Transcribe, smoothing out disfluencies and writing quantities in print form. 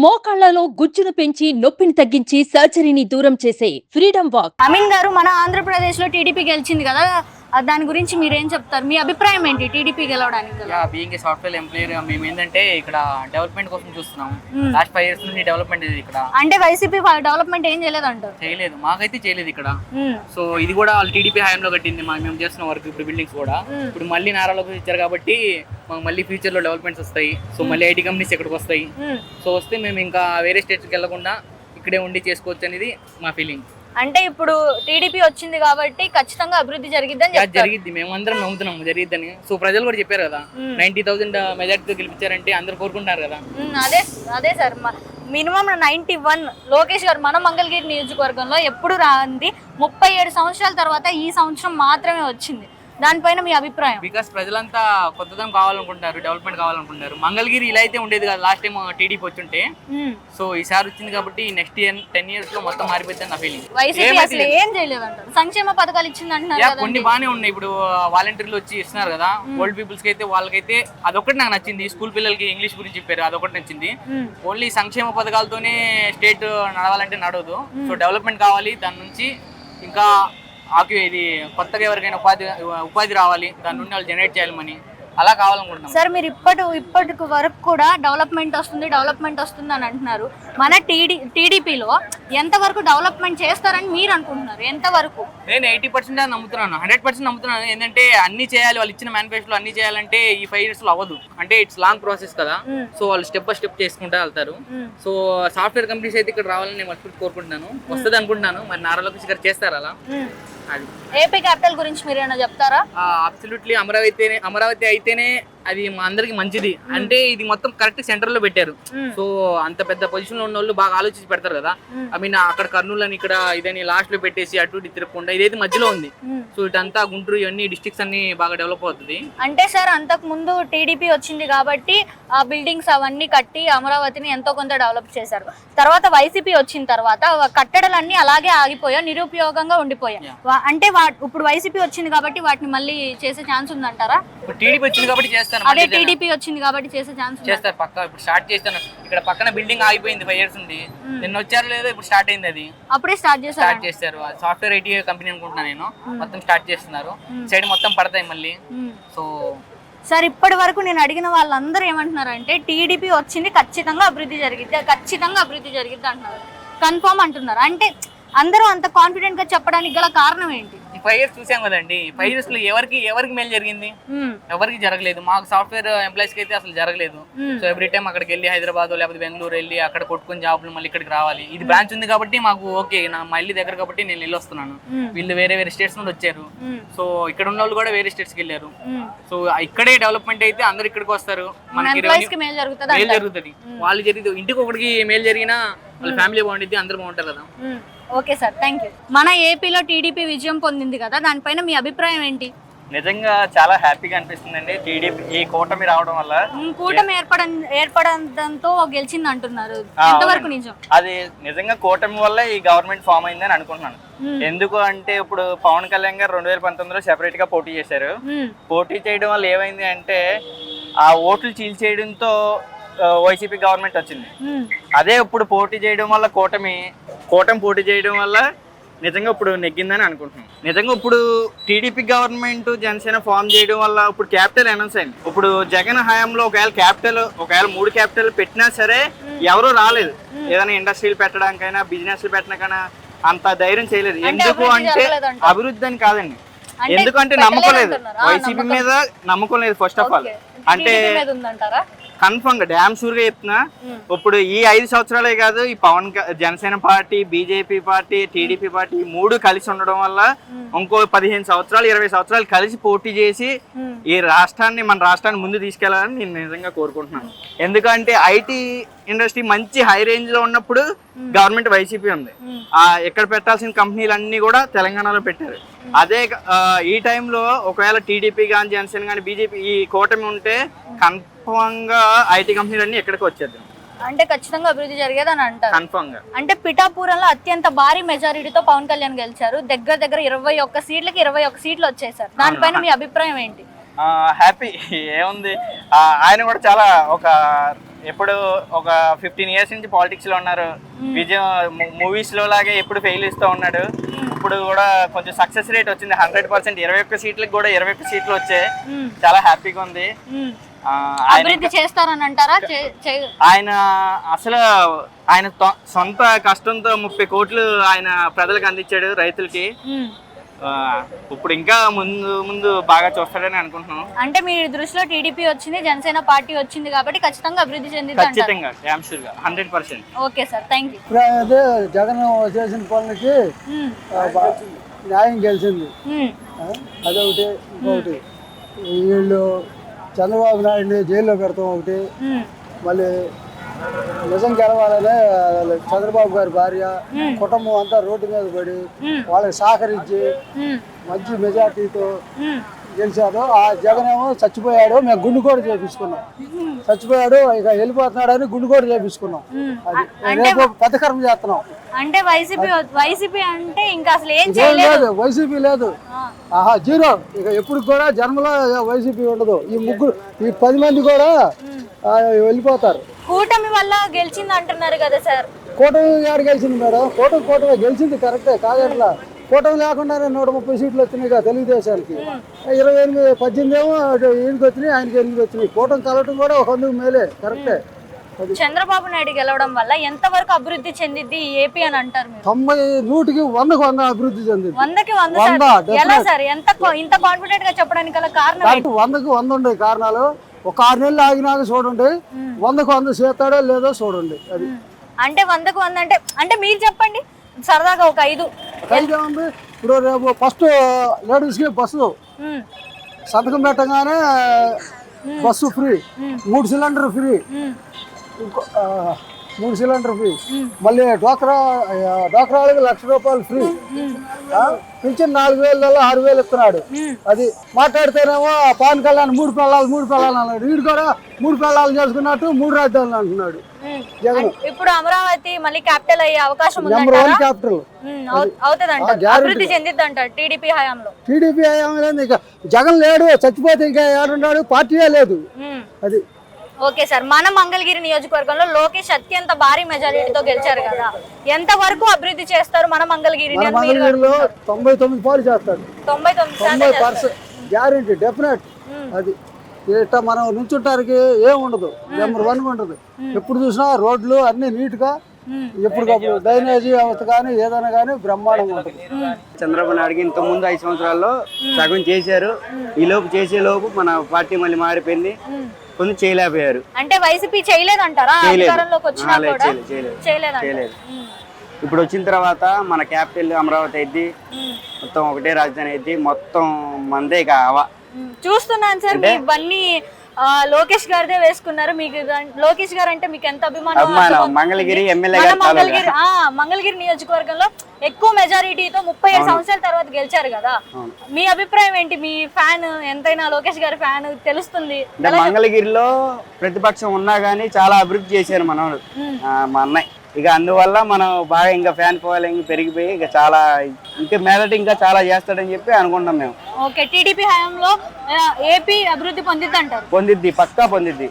మోకాళ్లలో గుజ్జును పెంచి నొప్పిని తగ్గించి సర్జరీని దూరం చేసే ఫ్రీడమ్ వాక్. అమీన్ గారు, మన ఆంధ్రప్రదేశ్ లో టీడీపీ గెలిచింది కదా, దాని గురించి మీరేం చెప్తారు? మీ అభిప్రాయం ఏంటి టీడీపీ గెలవడానికి? బీయింగ్ ఏ సాఫ్ట్వేర్ ఎంప్లాయర్ మేము ఏంటంటే ఇక్కడ డెవలప్మెంట్ కోసం చూస్తున్నాం. లాస్ట్ 5 years నుండి డెవలప్మెంట్ ఇక్కడ. అంటే వైసీపీ డెవలప్మెంట్ ఏం చేయలేదంటారు? చేయలేదు, మాకైతే చేయలేదు ఇక్కడ. సో ఇది కూడా వాళ్ళు టీడీపీ హయాంలో కట్టింది మేము చేస్తున్న వర్క్. ఇప్పుడు బిల్డింగ్స్ కూడా ఇప్పుడు మళ్ళీ నారాలోకి ఇచ్చారు కాబట్టి మాకు మళ్ళీ ఫ్యూచర్ లో డెవలప్మెంట్స్ వస్తాయి. సో మళ్ళీ ఐటీ కంపెనీస్ ఇక్కడికి వస్తాయి. సో వస్తే మేము ఇంకా వేరే స్టేట్స్కి వెళ్లకుండా ఇక్కడే ఉండి చేసుకోవచ్చు అనేది మా ఫీలింగ్. అంటే ఇప్పుడు టీడీపీ వచ్చింది కాబట్టి ఖచ్చితంగా అభివృద్ధి జరిగిద్దని జరిగిద్ది, మేము అందరం నమ్ముతున్నాము జరిగిద్దని. సో ప్రజలు కూడా చెప్పారు కదా, 90,000 మెజార్టీతో గెలిపించారంటే అందరు కోరుకుంటారు కదా. అదే సార్, మినిమం 91 లోకేష్ గారు మన మంగళగిరి నియోజకవర్గంలో ఎప్పుడు రాంది 37 సంవత్సరాల తర్వాత ఈ సంవత్సరం మాత్రమే వచ్చింది. దానిపైన మీ అభిప్రాయం? బికాస్ ప్రజలంతా కొత్తదనం కావాలనుకుంటారు, డెవలప్మెంట్ కావాలనుకుంటారు. మంగళగిరి ఇలా అయితే ఉండేది కదా లాస్ట్ టైం టీడీపీ వచ్చుంటే. సో ఈసారి వచ్చింది కాబట్టి నెక్స్ట్ 10 years లో మొత్తం మారిపోతుంది నా ఫీలింగ్. వైసీపీ అసలు ఏం చేయలేదంటారు, సంక్షేమ పథకాలు ఇచ్చింది అంటున్నారు. కొన్ని బాగానే ఉన్నాయి. ఇప్పుడు వాలంటీర్లు వచ్చి ఇస్తున్నారు కదా, ఓల్డ్ పీపుల్స్ కి అయితే వాళ్ళకైతే అదొకటి నాకు నచ్చింది. స్కూల్ పిల్లలకి ఇంగ్లీష్ గురించి చెప్పారు, అదొకటి నచ్చింది. ఓన్లీ సంక్షేమ పథకాలతోనే స్టేట్ నడవాలంటే నడవదు. సో డెవలప్మెంట్ కావాలి, దాని నుంచి ఇంకా ఇది కొత్తగా ఎవరికైనా ఉపాధి రావాలి, దాని నుండి వాళ్ళు జనరేట్ చేయాలి మనీ, అలా కావాలనుకుంటున్నాం. సార్, మీరు ఇప్పటి వరకు కూడా డెవలప్మెంట్ వస్తుంది అని అంటున్నారు. మన టీడీపీలో ఎంత వరకు డెవలప్మెంట్ చేస్తారని మీరు అనుకుంటున్నారు? ఎంత వరకు? నేను 80% నమ్ముతున్నాను, 100% నమ్ముతున్నాను. ఏంటంటే అన్ని చేయాలి, వాళ్ళు ఇచ్చిన మేనిఫెస్టోలో అన్ని చేయాలంటే ఈ 5 years లో అవ్వదు. అంటే ఇట్స్ లాంగ్ ప్రాసెస్ కదా. సో వాళ్ళు స్టెప్ బై స్టెప్ చేసుకుంటూ వెళ్తారు. సో సాఫ్ట్వేర్ కంపెనీస్ అయితే ఇక్కడ రావాలని నేను మనస్ఫూర్తి కోరుకుంటున్నాను. వస్తుంది అనుకుంటున్నాను. మరి నారా లోకేష్ గారు చేస్తారు అలా. ఏపీ క్యాపిటల్ గురించి మీరు ఏమైనా చెప్తారా? అబ్సల్యూట్లీ అమరావతి అయితేనే అది మా అందరికి మంచిది. అంటే ఇది మొత్తం కరెక్ట్ సెంటర్ లో పెట్టారు. సో అంత పెద్ద పొజిషన్ లో ఉన్న వాళ్ళు బాగా ఆలోచించి పెడతారు కదా. ఐ మీన్ అక్కడ కర్నూలు అని ఇక్కడ ఇదని లాస్ట్ లో పెట్టేసి అటు ఇటు తిరగకుండా ఇదైతే మధ్యలో ఉంది. సో ఇటంతా గుంటూరు ఇవన్నీ డిస్ట్రిక్ట్స్ అన్ని బాగా డెవలప్ అవుతుంది. అంటే సార్, అంతకు ముందు టీడీపీ వచ్చింది కాబట్టి ఆ బిల్డింగ్స్ అవన్నీ కట్టి అమరావతిని ఎంతో కొంత డెవలప్ చేశారు. తర్వాత వైసీపీ వచ్చిన తర్వాత కట్టడాలన్నీ అలాగే ఆగిపోయా, నిరుపయోగంగా ఉండిపోయాయి. అంటే ఇప్పుడు వైసీపీ వచ్చింది కాబట్టి వాటిని మళ్ళీ చేసే ఛాన్స్ ఉందంటారా? టీడీపీ వచ్చింది కాబట్టి అదే టీడీపీ వచ్చింది కాబట్టి చేసే ఛాన్స్ చేస్తారు పక్కా. ఇప్పుడు స్టార్ట్ చేస్తాను. ఇక్కడ పక్కన బిల్డింగ్ ఆగిపోయింది 5 years ఉంది. నిన్న వచ్చారు లేదో, ఇప్పుడు స్టార్ట్ అయింది. అది అప్పుడే స్టార్ట్ చేస్తారు. సాఫ్ట్వేర్ ఐటీ కంపెనీ అనుకుంటున్నా నేను. మొత్తం స్టార్ట్ చేస్తున్నారు. సైడ్ మొత్తం పడతాయి మళ్ళీ. సో సార్, ఇప్పటి వరకు నేను అడిగిన వాళ్ళందరూ ఏమంటున్నారు అంటే టీడీపీ వచ్చింది ఖచ్చితంగా అభివృద్ధి జరిగిద్ది అంటున్నారు. కన్ఫర్మ్ అంటున్నారు. అంటే అందరూ అంత కాన్ఫిడెంట్ గా చెప్పడానికి గల కారణం ఏంటి? 5 years చూసాం కదండి. 5 years లో ఎవరికి మేలు జరిగింది? ఎవరికి జరగలేదు. మాకు సాఫ్ట్వేర్ ఎంప్లాయీస్ కి అయితే అసలు జరగలేదు. సో ఎవ్రీ టైం అక్కడికి వెళ్ళి హైదరాబాద్ లేకపోతే బెంగళూరు వెళ్ళి అక్కడ కొట్టుకుని జాబ్లు మళ్ళీ ఇక్కడికి రావాలి. ఇది బ్రాంచ్ ఉంది కాబట్టి మాకు ఓకే, మా ఇల్లు దగ్గర కాబట్టి నేను వెళ్ళి వస్తున్నాను. వీళ్ళు వేరే స్టేట్స్ నుండి వచ్చారు. సో ఇక్కడ ఉన్న వాళ్ళు కూడా వేరే స్టేట్స్ కి వెళ్ళారు. సో ఇక్కడే డెవలప్మెంట్ అయితే అందరు ఇక్కడికి వస్తారు. మనకి మేలు జరుగుతుంది. వాళ్ళు జరిగింది ఇంటికి ఒకటికి మేలు జరిగినా వాళ్ళ ఫ్యామిలీ బాగుంటుంది, అందరూ బాగుంటారు కదా. Okay sir, thank you. మన ఏపీలో టీడీపీ విజయం పొందింది కదా, దానిపైన మీ అభిప్రాయం ఏంటి? నిజంగా చాలా హ్యాపీగా అనిపిస్తుందండి టీడీపీ ఈ కూటమి రావడం వల్ల. కూటమి ఏర్పడంతో గెలిచింది అంటున్నారు, ఎంతవరకు నిజం? అది నిజంగా కూటమి వల్ల ఈ గవర్నమెంట్ ఫామ్ అయిందని అనుకుంటున్నాను. ఎందుకు అంటే ఇప్పుడు పవన్ కళ్యాణ్ గారు 2019లో సెపరేట్ గా పోటీ చేశారు. పోటీ చేయడం వల్ల ఏమైంది అంటే ఆ ఓట్లు చీల్చేయడంతో వైసీపీ గవర్నమెంట్ వచ్చింది. అదే ఇప్పుడు పోటీ చేయడం వల్ల కూటమి పోటీ చేయడం వల్ల నిజంగా ఇప్పుడు నెగ్గిందని అనుకుంటున్నాం. నిజంగా ఇప్పుడు టీడీపీ గవర్నమెంట్ జనసేన ఫామ్ చేయడం వల్ల ఇప్పుడు క్యాపిటల్ అనౌన్స్ అయింది. ఇప్పుడు జగన్ హయాంలో ఒకవేళ 3 క్యాపిటల్ పెట్టినా సరే ఎవరు రాలేదు. ఏదైనా ఇండస్ట్రీలు పెట్టడానికైనా బిజినెస్ పెట్టడానికైనా అంత ధైర్యం చేయలేదు. ఎందుకు అంటే అభివృద్ధి అని కాదండి, ఎందుకంటే నమ్మకం లేదు, వైసీపీ మీద నమ్మకం లేదు. ఫస్ట్ ఆఫ్ ఆల్ అంటే కన్ఫర్మ్ గా డ్యామ్ షూర్ గా చెప్తున్నా, ఇప్పుడు ఈ 5 సంవత్సరాలే కాదు, ఈ Janasena party, BJP party, TDP party 3 కలిసి ఉండడం వల్ల ఇంకో 15 సంవత్సరాలు 20 సంవత్సరాలు కలిసి పోటీ చేసి మన రాష్ట్రాన్ని ముందు తీసుకెళ్లాలని నేను నిజంగా కోరుకుంటున్నాను. ఎందుకంటే ఐటీ ఇండస్ట్రీ మంచి హై రేంజ్ లో ఉన్నప్పుడు గవర్నమెంట్ వైసీపీ ఉంది. ఎక్కడ పెట్టాల్సిన కంపెనీలు అన్ని కూడా తెలంగాణలో పెట్టారు. అదే ఈ టైంలో ఒకవేళ టీడీపీ కానీ జనసేన కానీ బీజేపీ ఈ కూటమి ఉంటే కన్ఫర్మ్ గా ఐటీ కంపెనీలు అన్ని ఎక్కడికి వచ్చేద్దాం. అంటే ఖచ్చితంగా అభివృద్ధి జరిగేది అని అంటారు. కన్ఫర్మ్ గా. అంటే పిఠాపురంలో అత్యంత భారీ మెజారిటీతో పవన్ కళ్యాణ్ గెలిచారు. దగ్గర 21 సీట్లకి 21 సీట్లు వచ్చేసారు. దానిపైన మీ అభిప్రాయం ఏంటి? హ్యాపీ ఏముంది, ఆయన కూడా చాలా ఒక ఎప్పుడు ఒక 15 years నుంచి పాలిటిక్స్ లో ఉన్నారు. విజయం మూవీస్ లో లాగే ఎప్పుడు ఫెయిల్ ఇస్తూ ఉన్నాడు. ఇప్పుడు కూడా కొంచెం సక్సెస్ రేట్ వచ్చింది 100%. 21 సీట్లకు కూడా 21 సీట్లు వచ్చాయి. చాలా హ్యాపీగా ఉంది. అభివృద్ధి చేస్తారని అంటారా? ఆయన అసలు ఆయన సొంత కష్టంతో 30 కోట్లు ఆయన ప్రజలకు అందించాడు, రైతులకి. ఇప్పుడు ఇంకా ముందు ముందు బాగా చూస్తాడని అనుకుంటున్నాను. అంటే మీ దృష్టిలో టీడీపీ వచ్చింది, జనసేన పార్టీ వచ్చింది కాబట్టి ఖచ్చితంగా అభివృద్ధి చెందింది. ఖచ్చితంగా 100%. Okay sir, thank you. అదే జగన్ చేసిన పనులకి న్యాయం గెలిచింది. అదొకటి. ఇంకొకటి వీళ్ళు చంద్రబాబు నాయుడిని జైల్లో పెడతాం ఒకటి. మళ్ళీ నిజం గెలవాలనే చంద్రబాబు గారి భార్య కుటుంబం అంతా రోడ్డు మీద పడి వాళ్ళకి సహకరించి మంచి మెజార్టీతో గెలిచారు. ఆ జగన్ ఏమో చచ్చిపోయాడు, మేము గుండు కూడా చేపించుకున్నాం. చచ్చిపోయాడు, ఇక వెళ్ళిపోతున్నాడు అని గుండు కూడా చేపించుకున్నాం. అది రేపు పెద్ద కర్మ చేస్తున్నాం. అంటే వైసీపీ అంటే ఇంకా అసలు ఏం చేయలేదు. వైసీపీ లేదు, జీరో. ఇక ఎప్పుడు కూడా జన్మలో వైసీపీ ఉండదు. ఈ 10 మంది కూడా వెళ్ళిపోతారు. కూటమి వల్ల గెలిచింది అంటున్నారు కదా సార్? కూటమి ఏడు గెలిచింది మేడం. కూటమి గెలిచింది కరెక్టే కాదట్లా. కూటమి లేకుండానే 130 సీట్లు వచ్చినాయి కదా తెలుగుదేశానికి. 28, 18 ఏమో ఈయనకి వచ్చినాయి, ఆయనకి 8 వచ్చినాయి. కూటమి కలవటం కూడా ఒక మేలే, కరెక్టే. చంద్రబాబు నాయుడు గెలవడం వల్ల ఎంత వరకు అభివృద్ధి చెందింది ఏపీ అని అంటారు? 90, 100కి 100 అభివృద్ధి చెందింది. 100కి 100 ఎలా సార్? ఇంత కాన్ఫిడెంట్ గా చెప్పడానికి గల కారణం? 100కి 100 ఉండే కారణాలు. ఒక 6 నెలలు ఆగినాక చూడండి, 100కి 100 చేస్తాడో లేదో చూడండి. అది అంటే 100కి 100 అంటే మీరు చెప్పండి సరదాగా ఒక 5 ఉంది. ఇప్పుడు రేపు ఫస్ట్ లేడీస్కి బస్సు సంతకం పెట్టగానే bus free, 3 cylinder free, 3 cylinder free. మళ్ళీ డ్వాక్రా వాళ్ళకి ₹1,00,000 ఫ్రీ. పింఛన్ 4,000 6,000 ఇస్తున్నాడు. అది మాట్లాడితేనేమో పవన్ కళ్యాణ్ 3 పెళ్ళాలు అన్నాడు. వీడు కూడా 3 పెళ్ళాలు చేసుకున్నట్టు 3 రాజధానులు అంటున్నాడు జగన్. ఇప్పుడు అమరావతి మళ్ళీ క్యాపిటల్ అయ్యే అవకాశం నెంబర్ 1 క్యాపిటల్ అవుతుంది, అభివృద్ధి చెందిద్ది అంటారు టీడీపీ హయాంలో. టీడీపీ హయాంలో లేదు. ఇక జగన్ లేడు, చచ్చిపోతే ఇంకా ఏడున్నాడు, పార్టీయే లేదు. అది ఓకే సార్, మన మంగళగిరి నియోజకవర్గంలో లోకేష్ అత్యంత భారీ మెజారిటీతో గెలిచారు కదా, ఎంత వరకు అభివృద్ధి చేస్తారు మన మంగళగిరిని? మంగళగిరిలో 99 పాలు చేస్తాడు. 99% గ్యారెంటీ, డెఫినెట్. అది ఇట్లా మనం నుంచుంటానికి ఏముండదు, నెంబర్ 1 ఉండదు. ఎప్పుడు చూసినా రోడ్లు అన్ని నీట్ గా, ఎప్పటికప్పుడు డ్రైనేజీ వ్యవస్థ కానీ ఏదైనా కానీ బ్రహ్మాండంగా ఉంటుంది. చంద్రబాబు నాయుడుకి ఇంత ముందు 5 సంవత్సరాల్లో సగం చేశారు. ఈ లోపు చేసే లోపు మన పార్టీ మళ్ళీ మారిపోయింది, కొంచెం చేయలేకపోయారు. అంటే వైసీపీ చేయలేదంటారా? అధికారంలోకి వచ్చినా కూడా చేయలేదు. ఇప్పుడు వచ్చిన తర్వాత మన క్యాపిటల్ అమరావతి అయింది, మొత్తం ఒకటే రాజధాని అయింది, మొత్తం మందే ఇక చూస్తున్నాను సార్. ఇవన్నీ లోకేష్ గారిదే వేసుకున్నారు. మీకు లోకేష్ గారు అంటే మీకు ఎంత అభిమానం? మంగళగిరి ఎమ్మెల్యే మంగళగిరి నియోజకవర్గంలో ఎక్కువ మెజారిటీతో 37 సంవత్సరాల తర్వాత గెలిచారు కదా, మీ అభిప్రాయం ఏంటి? మీ ఫ్యాన్ ఎంతైనా లోకేష్ గారి ఫ్యాన్ తెలుస్తుంది. మంగళగిరిలో ప్రతిపక్షం ఉన్నా గానీ చాలా అభివృద్ధి చేశారు మన మా అన్నయ్య. ఇక అందువల్ల మనం బాగా ఇంకా ఫ్యాన్ ఫాలోయింగ్ పెరిగిపోయి ఇక చాలా ఇంకా మీదట ఇంకా చాలా చేస్తాడని చెప్పి అనుకుంటాం మేము. ఓకే, టీడీపీ హయాంలో ఏపీ అభివృద్ధి పొందిద్ది అంటారు? పొందిద్ది, పక్కా పొందిద్ది.